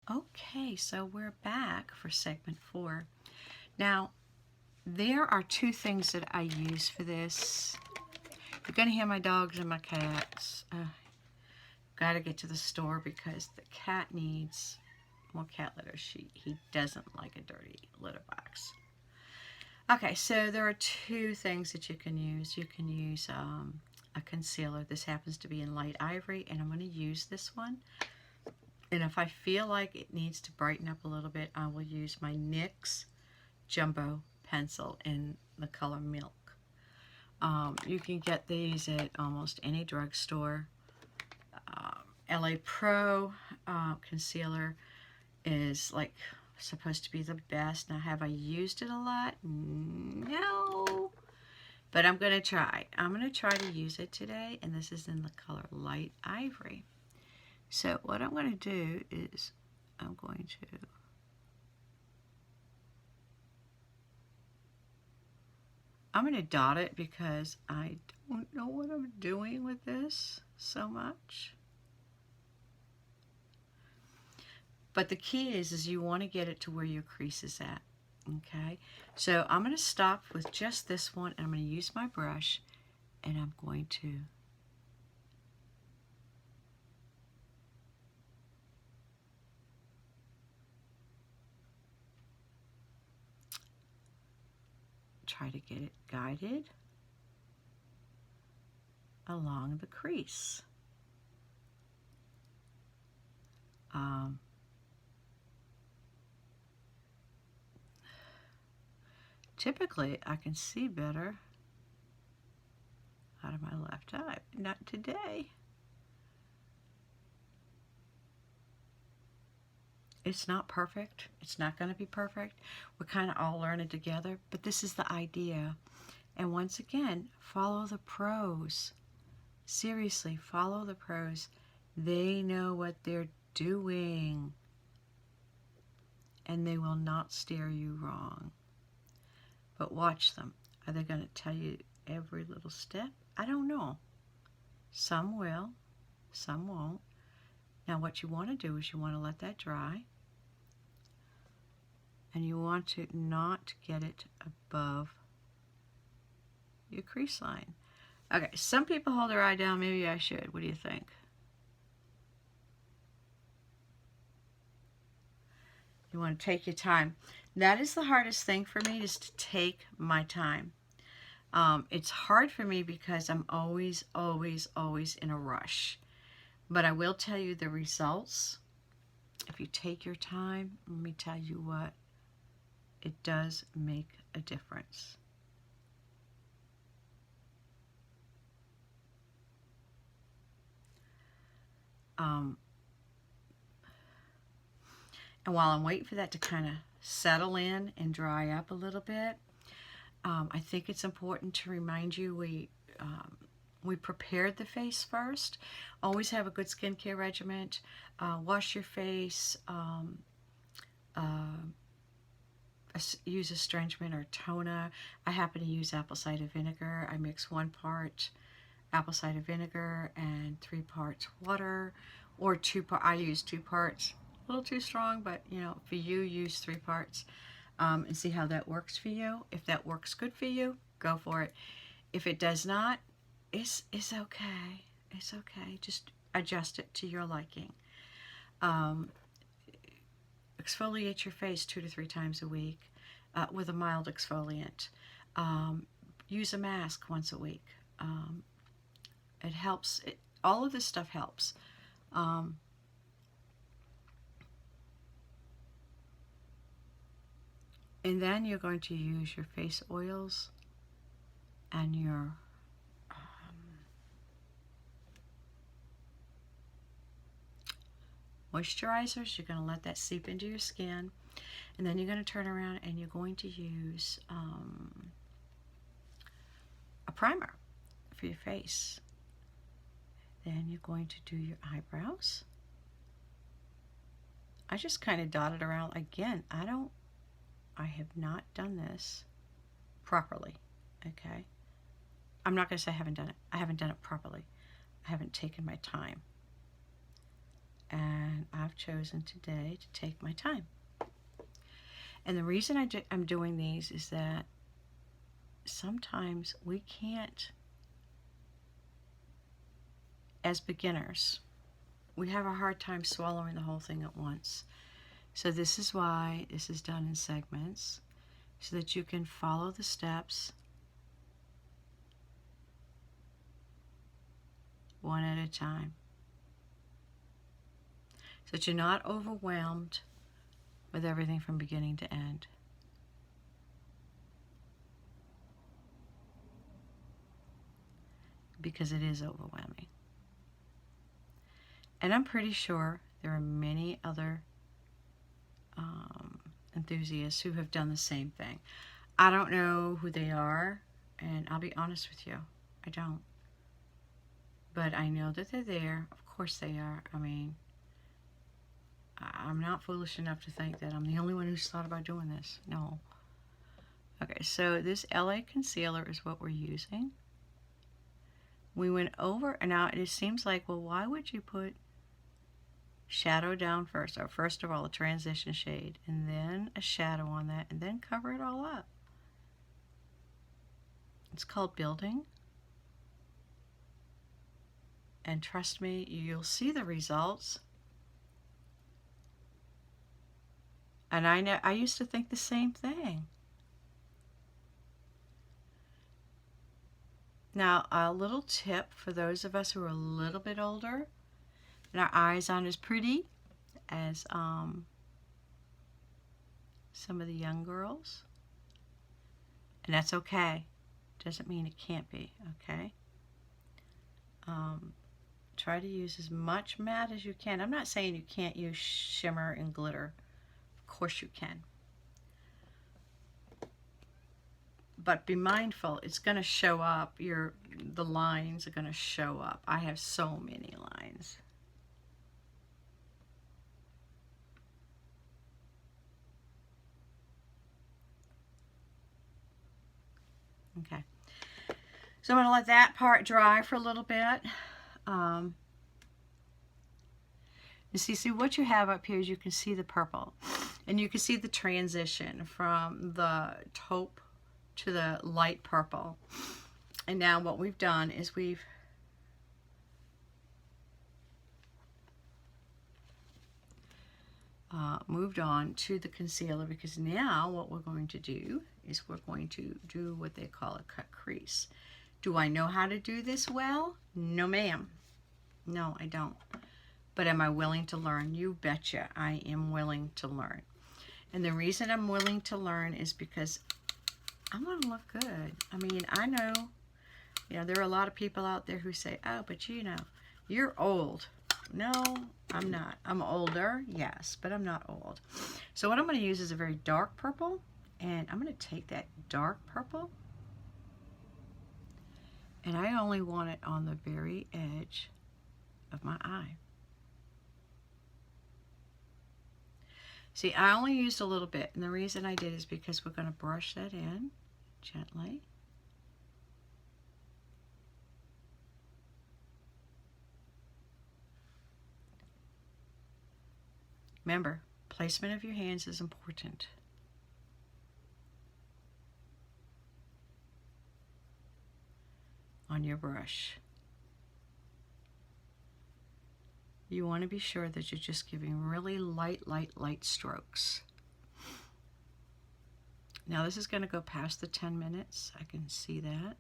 Okay, so we're back for segment 4. Now, there are two things that I use for this. You're going to hear my dogs and my cats. Got to get to the store because the cat needs more cat litter. He doesn't like a dirty litter box. Okay, so there are two things that you can use. You can use a concealer. This happens to be in light ivory, and I'm going to use this one. And if I feel like it needs to brighten up a little bit, I will use my NYX Jumbo pencil in the color Milk. You can get these at almost any drugstore. LA Pro concealer is like supposed to be the best. Now, have I used it a lot? No. But I'm going to try. I'm going to try to use it today, and this is in the color Light Ivory. So what I'm going to do is I'm going to dot it because I don't know what I'm doing with this so much. But the key is you want to get it to where your crease is at. Okay, so I'm going to stop with just this one, and I'm going to use my brush, and I'm going to try to get it guided along the crease. Typically, I can see better out of my left eye. Not today. It's not perfect. It's not going to be perfect. We're kind of all learning together, but this is the idea. And once again, follow the pros. Seriously, follow the pros. They know what they're doing, and they will not steer you wrong. But watch them. Are they going to tell you every little step? I don't know. Some will, some won't. Now what you want to do is you want to let that dry, and you want to not get it above your crease line. Okay, some people hold their eye down. Maybe I should. What do you think? You want to take your time. That is the hardest thing for me, is to take my time. It's hard for me because I'm always in a rush. But I will tell you the results. If you take your time, let me tell you what, it does make a difference. And while I'm waiting for that to kind of settle in and dry up a little bit, I think it's important to remind you we prepared the face first. Always have a good skincare regimen. Wash your face. Use astringent or toner. I happen to use apple cider vinegar. I mix 1 part apple cider vinegar and 3 parts water, or 2 parts. I use 2 parts. A little too strong, but you know, for you, use 3 parts, and see how that works for you. If that works good for you, go for it. If it does not, it's okay. It's okay. Just adjust it to your liking. Exfoliate your face 2 to 3 times a week with a mild exfoliant. Use a mask once a week. It helps. All of this stuff helps. And then you're going to use your face oils and your moisturizers. You're going to let that seep into your skin, and then you're going to turn around and you're going to use a primer for your face. Then you're going to do your eyebrows. I just kind of dotted around. Again, I have not done this properly, okay? I'm not going to say I haven't done it. I haven't done it properly. I haven't taken my time. and I've chosen today to take my time. And the reason I'm doing these is that sometimes we can't, as beginners, we have a hard time swallowing the whole thing at once. So this is why this is done in segments, so that you can follow the steps one at a time, so that you're not overwhelmed with everything from beginning to end. Because it is overwhelming. And I'm pretty sure there are many other enthusiasts who have done the same thing. I don't know who they are, and I'll be honest with you, I don't. But I know that they're there. Of course they are. I mean, I'm not foolish enough to think that I'm the only one who's thought about doing this. No. Okay, so this LA concealer is what we're using. We went over, and now it seems like, well, why would you put shadow down first? Or first of all, a transition shade, and then a shadow on that, and then cover it all up. It's called building. And trust me, you'll see the results. And I used to think the same thing. Now, a little tip for those of us who are a little bit older and our eyes aren't as pretty as some of the young girls. And that's okay. Doesn't mean it can't be, okay? Try to use as much matte as you can. I'm not saying you can't use shimmer and glitter. Of course you can. But be mindful, it's going to show up. The lines are going to show up. I have so many lines. Okay. So I'm going to let that part dry for a little bit. You see what you have up here is you can see the purple. And you can see the transition from the taupe to the light purple. And now what we've done is we've moved on to the concealer, because now what we're going to do is we're going to do what they call a cut crease. Do I know how to do this well? No, ma'am. No, I don't. But am I willing to learn? You betcha I am willing to learn. And the reason I'm willing to learn is because I want to look good. I mean, I know, there are a lot of people out there who say, oh, but you're old. No, I'm not. I'm older, yes, but I'm not old. So what I'm going to use is a very dark purple, and I'm going to take that dark purple, and I only want it on the very edge of my eye. See, I only used a little bit, and the reason I did is because we're going to brush that in gently. Remember, placement of your hands is important. On your brush. You want to be sure that you're just giving really light strokes. Now this is going to go past the 10 minutes. I can see that.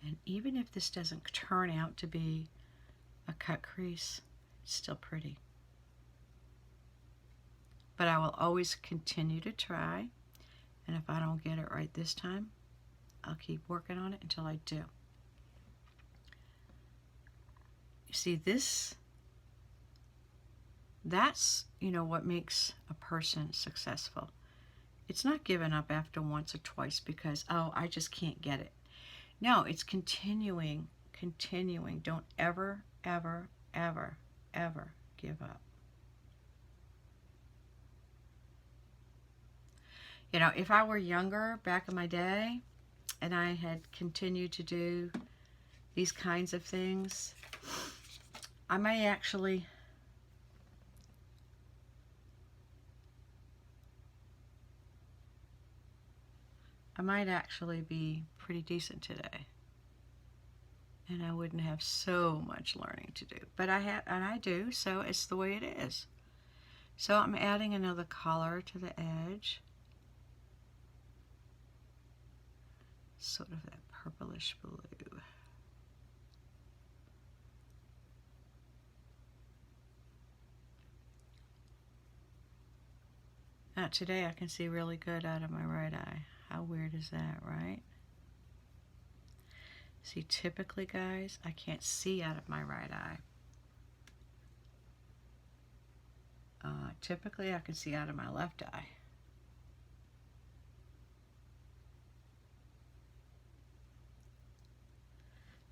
And even if this doesn't turn out to be a cut crease, it's still pretty. But I will always continue to try, and if I don't get it right this time, I'll keep working on it until I do. You see, that's what makes a person successful. It's not giving up after once or twice because, oh, I just can't get it. No, it's continuing. Don't ever give up. You know, if I were younger back in my day and I had continued to do these kinds of things, I might actually be pretty decent today. And I wouldn't have so much learning to do. But I do, so it's the way it is. So I'm adding another color to the edge. Sort of that purplish blue. Now today I can see really good out of my right eye. How weird is that, right? See, typically, guys, I can't see out of my right eye. Typically, I can see out of my left eye.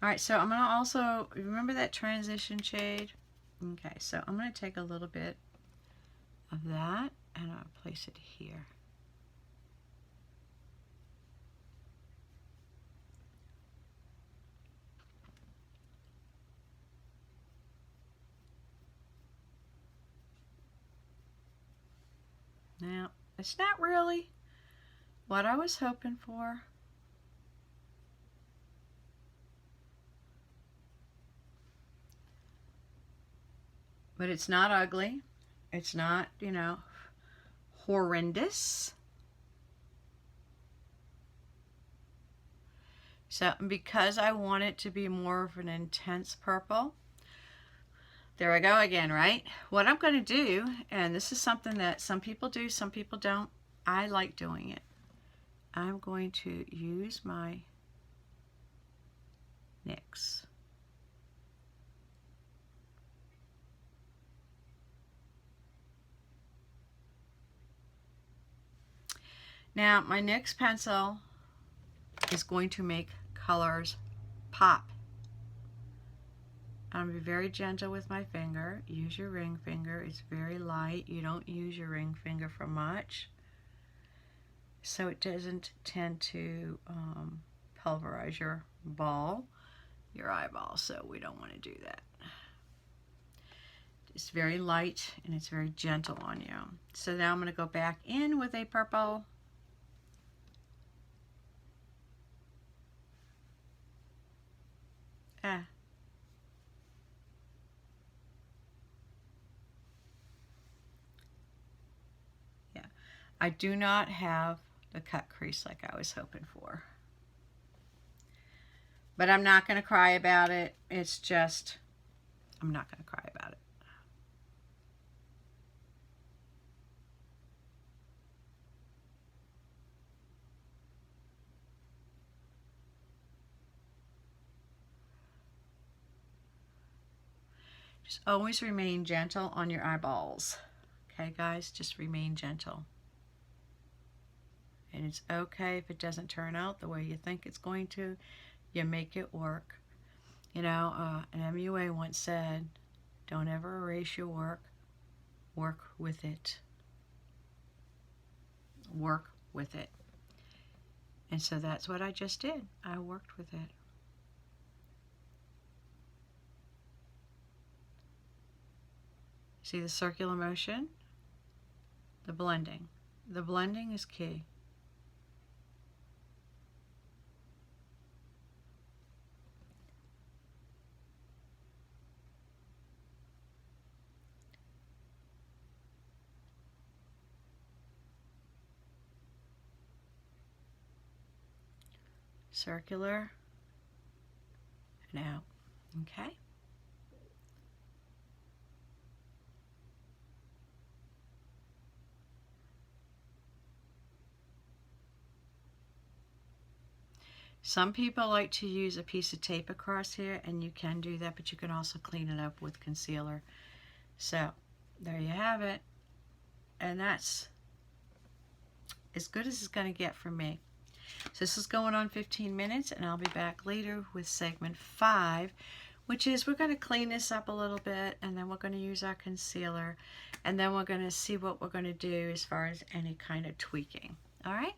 All right, so I'm going to also, remember that transition shade? Okay, so I'm going to take a little bit of that and I'll place it here. Now, it's not really what I was hoping for. But it's not ugly. It's not, you know, horrendous. So because I want it to be more of an intense purple, there I go again, right? What I'm going to do, and this is something that some people do, some people don't. I like doing it. I'm going to use my NYX. Now, my NYX pencil is going to make colors pop. I'm going to be very gentle with my finger. Use your ring finger. It's very light. You don't use your ring finger for much, so it doesn't tend to pulverize your eyeball, so we don't want to do that. It's very light and it's very gentle on you. So now I'm going to go back in with a purple. Yeah, I do not have the cut crease like I was hoping for. But I'm not going to cry about it. It's just, I'm not going to cry about it. Just always remain gentle on your eyeballs. Okay, guys? Just remain gentle. And it's okay if it doesn't turn out the way you think it's going to. You make it work. You know, an MUA once said, don't ever erase your work. Work with it. Work with it. And so that's what I just did. I worked with it. See the circular motion? The blending. The blending is key. Circular and out. Okay? Some people like to use a piece of tape across here, and you can do that, but you can also clean it up with concealer. So, there you have it. And that's as good as it's going to get from me. So this is going on 15 minutes, and I'll be back later with segment 5, which is we're going to clean this up a little bit, and then we're going to use our concealer, and then we're going to see what we're going to do as far as any kind of tweaking. All right?